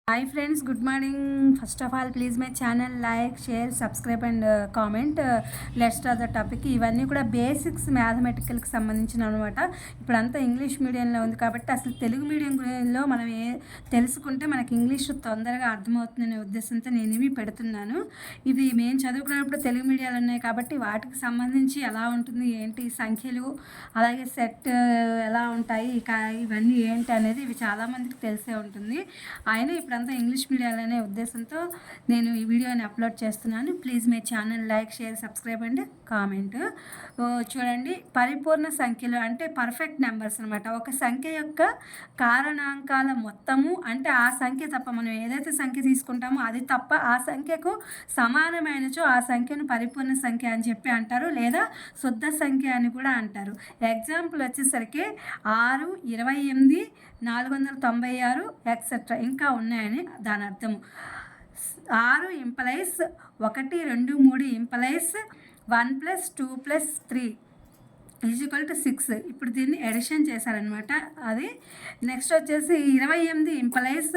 Hi friends, good morning. First of all, please my channel like, share, subscribe and comment. Let's start the topic. ఇవన్నీ కూడా basics మ్యాథమెటికల్కి సంబంధించిన అనమాట. ఇప్పుడంతా English మీడియంలో ఉంది కాబట్టి అసలు తెలుగు మీడియంలో మనం తెలుసుకుంటే మనకి ఇంగ్లీష్ తొందరగా అర్థమవుతుందనే ఉద్దేశంతో నేను ఇవి పెడుతున్నాను. ఇవి మేము చదువుకున్నప్పుడు తెలుగు మీడియాలు ఉన్నాయి కాబట్టి వాటికి సంబంధించి ఎలా ఉంటుంది ఏంటి సంఖ్యలు అలాగే సెట్ ఎలా ఉంటాయి ఇవన్నీ ఏంటి అనేది ఇవి చాలామందికి తెలిసే ఉంటుంది. ఆయన ఇప్పుడు ఇంగ్లీష్ మీడియాలో అనే ఉద్దేశంతో నేను ఈ వీడియోని అప్లోడ్ చేస్తున్నాను. Please my channel like, share, subscribe and comment. చూడండి, పరిపూర్ణ సంఖ్యలు అంటే పర్ఫెక్ట్ నెంబర్స్ అనమాట. ఒక సంఖ్య యొక్క కారణాంకాల మొత్తము అంటే ఆ సంఖ్య తప్ప మనం ఏదైతే సంఖ్య తీసుకుంటామో అది తప్ప ఆ సంఖ్యకు సమానమైనచో ఆ సంఖ్యను పరిపూర్ణ సంఖ్య అని చెప్పి అంటారు, లేదా శుద్ధ సంఖ్య అని కూడా అంటారు. ఎగ్జాంపుల్ వచ్చేసరికి 6, 28, 496 ఎక్సెట్రా ఇంకా ఉన్నాయని దాని అర్థము. 6 ఇంప్లైస్ 1, 2, 3 ఇంప్లైస్ 1 + 2 + 3 = 6. ఇప్పుడు దీన్ని ఎడిషన్ చేశారనమాట. అది నెక్స్ట్ వచ్చేసి 28 ఇంప్లైస్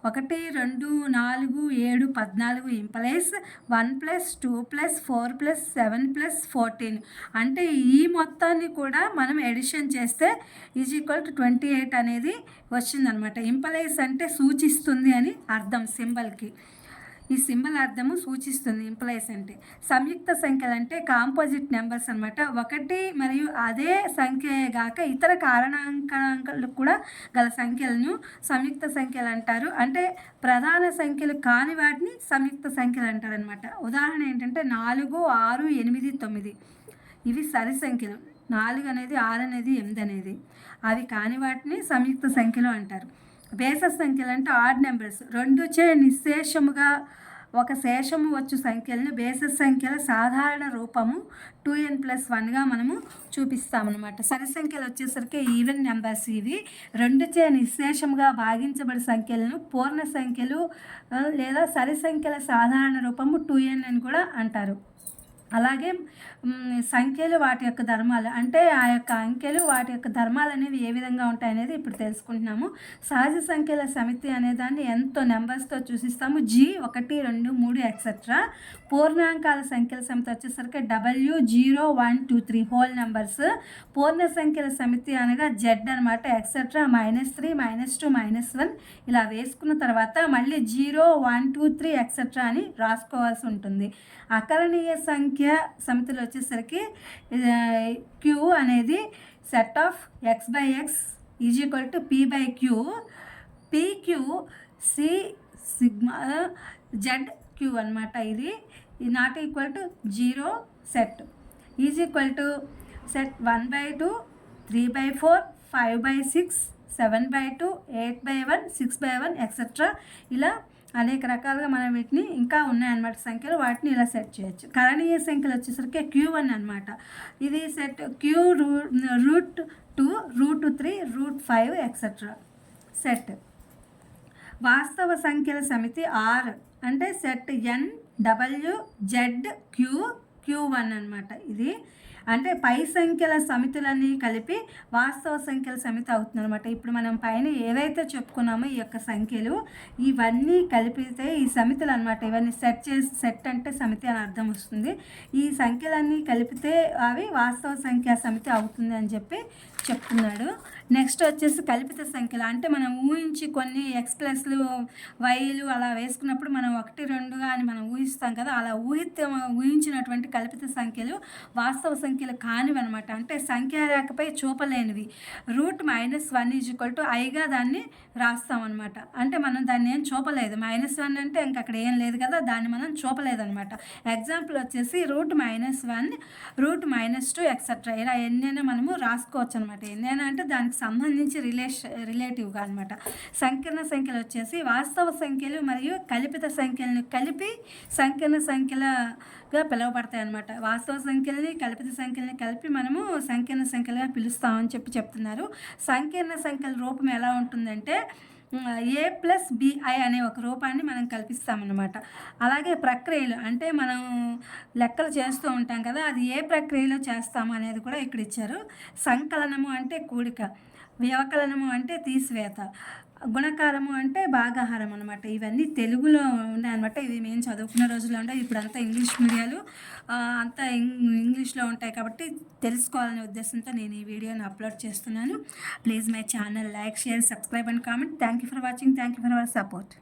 1, 2, 4, 7, 14 ఇంప్లైస్ 1 + 2 + 4 + 7 + 14. అంటే ఈ మొత్తాన్ని కూడా మనం ఎడిషన్ చేస్తే = 28 అనేది వచ్చిందనమాట. ఇంప్లైస్ అంటే సూచిస్తుంది అని అర్థం సింబల్కి. ఈ సింబల్ అర్థము సూచిస్తుంది ఇంప్లైస్ అంటే. సంయుక్త సంఖ్యలు అంటే కాంపోజిట్ నెంబర్స్ అనమాట. 1 మరియు అదే సంఖ్య గాక ఇతర కారణాంకాలు కూడా గల సంఖ్యలను సంయుక్త సంఖ్యలు అంటారు. అంటే ప్రధాన సంఖ్యలు కాని వాటిని సంయుక్త సంఖ్యలు అంటారనమాట. ఉదాహరణ ఏంటంటే 4, 6, 8, 9 ఇవి సరి సంఖ్యలు. 4 అనేది 6 అనేది 8 అనేది అవి కాని వాటిని సంయుక్త సంఖ్యలు అంటారు. బేసస్ సంఖ్యలు అంటే ఆడ్ నెంబర్స్. 2చే నిశ్శేషముగా ఒక శేషము వచ్చు సంఖ్యలను బేసస్ సంఖ్యల సాధారణ రూపము 2n+1గా మనము చూపిస్తామన్నమాట. సరి సంఖ్యలు వచ్చేసరికి ఈవెన్ నెంబర్స్. ఇవి 2చే నిశ్శేషముగా భాగించబడి సంఖ్యలను పూర్ణ సంఖ్యలు లేదా సరి సంఖ్యల సాధారణ రూపము 2n అని కూడా అంటారు. అలాగే సంఖ్యలు వాటి యొక్క ధర్మాలు అంటే ఆ యొక్క అంకెలు వాటి యొక్క ధర్మాలు అనేవి ఏ విధంగా ఉంటాయనేది ఇప్పుడు తెలుసుకుంటున్నాము. సహజ సంఖ్యల సమితి అనేదాన్ని ఎంతో నెంబర్స్తో సూచిస్తాము. G 1, 2, 3 etcetera. పూర్ణాంకాల సంఖ్యల సమితి వచ్చేసరికి W 0, 1, 2, 3 హోల్ నెంబర్స్. పూర్ణ సంఖ్యల సమితి అనగా Z అనమాట. ఎక్సెట్రా -3, -2, -1 ఇలా వేసుకున్న తర్వాత మళ్ళీ 0, 1, 2, 3 ఎక్సెట్రా అని రాసుకోవాల్సి ఉంటుంది. అకరణీయ సంఖ్య సమితిలో వచ్చేసరికి Q అనేది set of x/x = p/q. PQ C sigma ZQ అనమాట. ఇది ≠ 0 సెట్ సెట్ 1/2, 3/4, 5/6, 7/2, 8/1, 6/1 ఎక్సెట్రా. ఇలా అనేక రకాలుగా మనం వీటిని ఇంకా ఉన్నాయన్నమాట సంఖ్యలు. వాటిని ఇలా సెట్ చేయొచ్చు. కరణీయ సంఖ్యలు వచ్చేసరికి Q1 అనమాట. ఇది సెట్ Q √2, √3, √5 ఎక్సెట్రా సెట్. వాస్తవ సంఖ్యల సమితి R అంటే set N W Z Q1 అనమాట. ఇది అంటే పై సంఖ్యల సమితులన్నీ కలిపి వాస్తవ సంఖ్యల సమితి అవుతుంది అనమాట. ఇప్పుడు మనం పైన ఏవైతే చెప్పుకున్నామో ఈ యొక్క సంఖ్యలు ఇవన్నీ కలిపితే ఈ సమితులు అనమాట. ఇవన్నీ సెట్ అంటే సమితి అని అర్థం వస్తుంది. ఈ సంఖ్యలన్నీ కలిపితే అవి వాస్తవ సంఖ్యా సమితి అవుతుంది అని చెప్పి చెప్తున్నాడు. నెక్స్ట్ వచ్చేసి కల్పిత సంఖ్యలు అంటే మనం ఊహించి కొన్ని X+లు Yలు అలా వేసుకున్నప్పుడు మనం 1, 2గా అని మనం ఊహిస్తాం కదా. అలా ఊహించినటువంటి కల్పిత సంఖ్యలు వాస్తవ సంఖ్యలు కానివి అనమాట. అంటే సంఖ్యారేఖపై చూపలేనివి. √-1 iగా దాన్ని రాస్తామన్నమాట. అంటే మనం దాన్ని ఏం చూపలేదు. -1 అంటే ఇంక అక్కడ ఏం లేదు కదా, దాన్ని మనం చూపలేదన్నమాట. ఎగ్జాంపుల్ వచ్చేసి √-1, √-2 ఎక్సెట్రా ఇలా ఎన్నైనా మనము రాసుకోవచ్చు అనమాట. ఎన్నైనా అంటే దానికి సంబంధించి రిలేటివ్గా అనమాట. సంకీర్ణ సంఖ్యలు వచ్చేసి వాస్తవ సంఖ్యలు మరియు కల్పిత సంఖ్యలను కలిపి సంకీర్ణ సంఖ్యలుగా పిలువబడతాయి అనమాట. వాస్తవ సంఖ్యలని కల్పిత సంఖ్యలని కలిపి మనము సంకీర్ణ సంఖ్యలుగా పిలుస్తామని చెప్తున్నారు. సంకీర్ణ సంఖ్యల రూపం ఎలా ఉంటుందంటే A+bi అనే ఒక రూపాన్ని మనం కల్పిస్తామన్నమాట. అలాగే ప్రక్రియలు అంటే మనం లెక్కలు చేస్తూ ఉంటాం కదా, అది ఏ ప్రక్రియలో చేస్తాము అనేది కూడా ఇక్కడ ఇచ్చారు. సంకలనము అంటే కూడిక, వ్యవకలనము అంటే తీసివేత, గుణకారము అంటే భాగాహారం అనమాట. ఇవన్నీ తెలుగులో ఉన్నాయన్నమాట. ఇది మేము చదువుకున్న రోజుల్లో ఉండే. ఇప్పుడంతా ఇంగ్లీష్ మీడియాలు అంతా ఇంగ్లీష్‌లో ఉంటాయి కాబట్టి తెలుసుకోవాలనే ఉద్దేశంతో నేను ఈ వీడియోని అప్లోడ్ చేస్తున్నాను. Please my channel like, share, subscribe and comment. Thank you for watching. Thank you for your support.